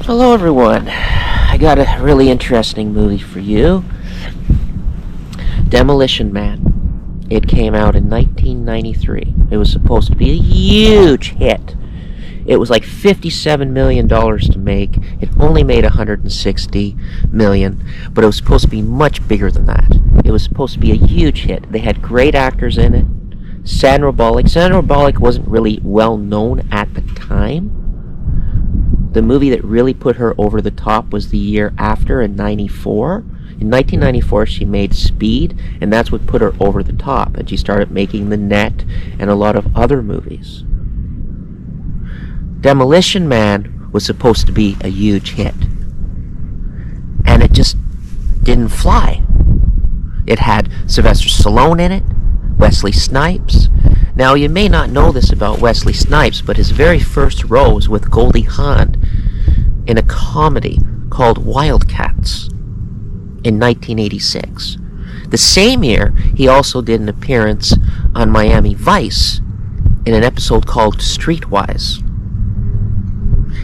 Hello everyone, I got a really interesting movie for you. Demolition Man. It came out in 1993. It was supposed to be a huge hit. It was like $57 million to make. It only made $160 million, but it was supposed to be much bigger than that. It was supposed to be a huge hit. They had great actors in it. Sandra Bullock wasn't really well known at the time. The movie that really put her over the top was the year after, in 94. In 1994, she made Speed, and that's what put her over the top. And she started making The Net and a lot of other movies. Demolition Man was supposed to be a huge hit. And it just didn't fly. It had Sylvester Stallone in it, Wesley Snipes. Now, you may not know this about Wesley Snipes, but his very first role was with Goldie Hawn in a comedy called Wildcats in 1986. The same year, he also did an appearance on Miami Vice in an episode called Streetwise.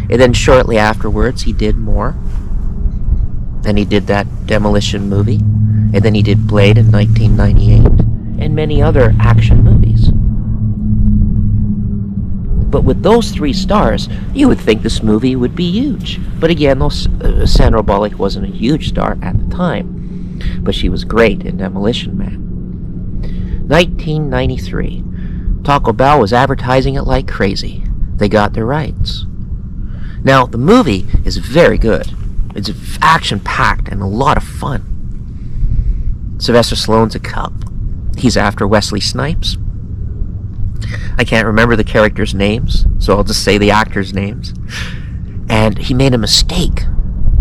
And then shortly afterwards, he did more. And he did that Demolition movie. And then he did Blade in 1998. And many other action movies. But with those three stars, you would think this movie would be huge. But again, Sandra Bullock wasn't a huge star at the time. But she was great in Demolition Man. 1993. Taco Bell was advertising it like crazy. They got their rights. Now, the movie is very good. It's action-packed and a lot of fun. Sylvester Stallone's a cop. He's after Wesley Snipes. I can't remember the characters' names, so I'll just say the actors' names. And he made a mistake.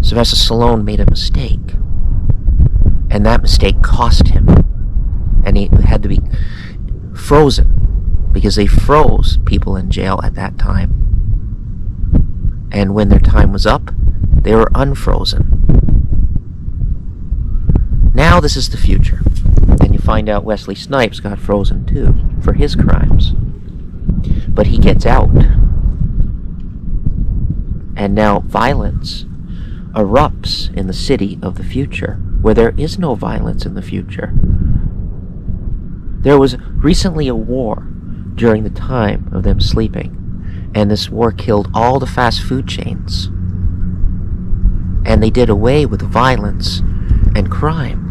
Sylvester Stallone made a mistake. And that mistake cost him. And he had to be frozen, because they froze people in jail at that time. And when their time was up, they were unfrozen. Now this is the future. And you find out Wesley Snipes got frozen too, for his crimes. But he gets out. And now violence erupts in the city of the future, where there is no violence in the future. There was recently a war during the time of them sleeping, and this war killed all the fast food chains. And they did away with violence and crime.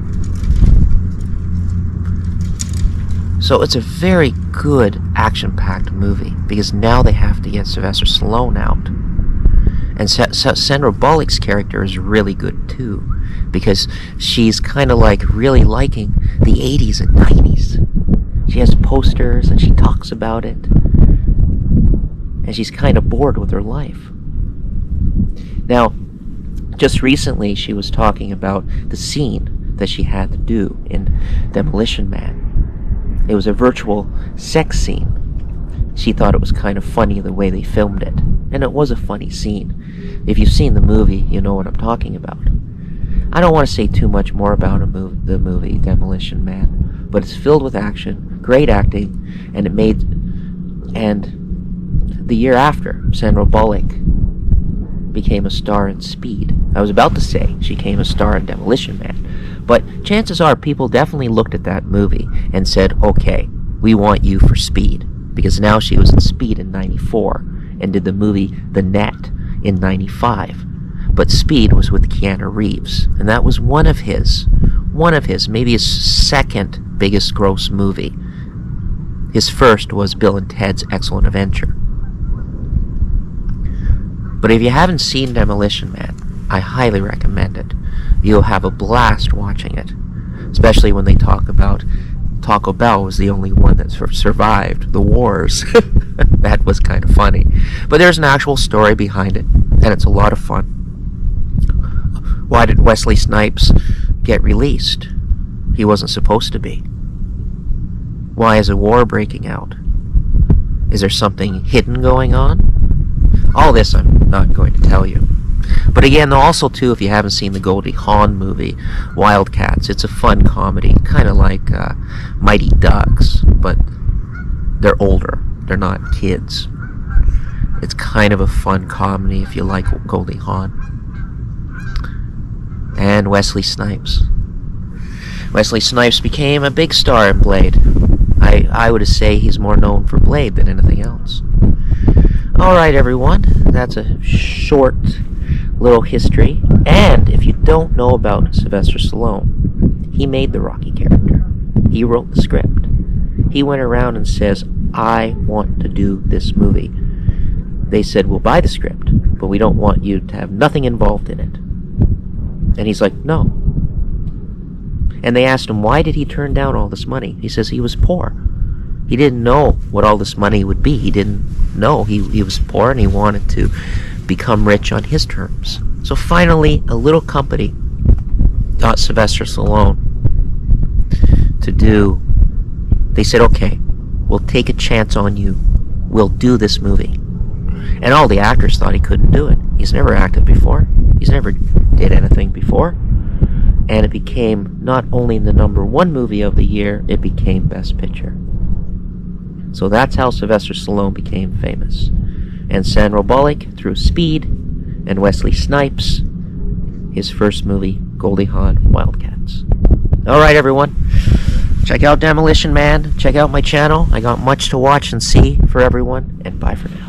So it's a very good action-packed movie, because now they have to get Sylvester Stallone out. And Sandra Bullock's character is really good too, because she's kind of like really liking the 80s and 90s. She has posters and she talks about it. And she's kind of bored with her life. Now, just recently she was talking about the scene that she had to do in Demolition Man. It was a virtual sex scene. She thought it was kind of funny the way they filmed it. And it was a funny scene. If you've seen the movie, you know what I'm talking about. I don't want to say too much more about the movie Demolition Man, but it's filled with action, great acting, and the year after, Sandra Bullock became a star in Speed. I was about to say she became a star in Demolition Man, but chances are people definitely looked at that movie and said, okay, we want you for Speed, because now she was in Speed in 94 and did the movie The Net in 95. But Speed was with Keanu Reeves, and that was one of his, maybe his second biggest gross movie. His first was Bill and Ted's Excellent Adventure. But if you haven't seen Demolition Man, I highly recommend it. You'll have a blast watching it, especially when they talk about Taco Bell was the only one that survived the wars. That was kind of funny. But there's an actual story behind it, and it's a lot of fun. Why did Wesley Snipes get released? He wasn't supposed to be. Why is a war breaking out? Is there something hidden going on? All this I'm not going to tell you. But again, also too, if you haven't seen the Goldie Hawn movie, Wildcats, it's a fun comedy, kind of like Mighty Ducks, but they're older. They're not kids. It's kind of a fun comedy if you like Goldie Hawn. And Wesley Snipes. Wesley Snipes became a big star in Blade. I would say he's more known for Blade than anything else. Alright everyone, that's a short little history. And if you don't know about Sylvester Stallone, he made the Rocky character. He wrote the script. He went around and says, I want to do this movie. They said, we'll buy the script, but we don't want you to have nothing involved in it. And he's like, no. And they asked him, why did he turn down all this money? He says he was poor. He didn't know what all this money would be. He didn't know. He was poor and he wanted to become rich on his terms. So finally, a little company got Sylvester Stallone to do. They said, okay, we'll take a chance on you. We'll do this movie. And all the actors thought he couldn't do it. He's never acted before. He's never did anything before. And it became not only the #1 movie of the year, it became Best Picture. So that's how Sylvester Stallone became famous. And Sandra Bullock through Speed, and Wesley Snipes, his first movie, Goldie Hawn Wildcats. Alright everyone, check out Demolition Man, check out my channel. I got much to watch and see for everyone, and bye for now.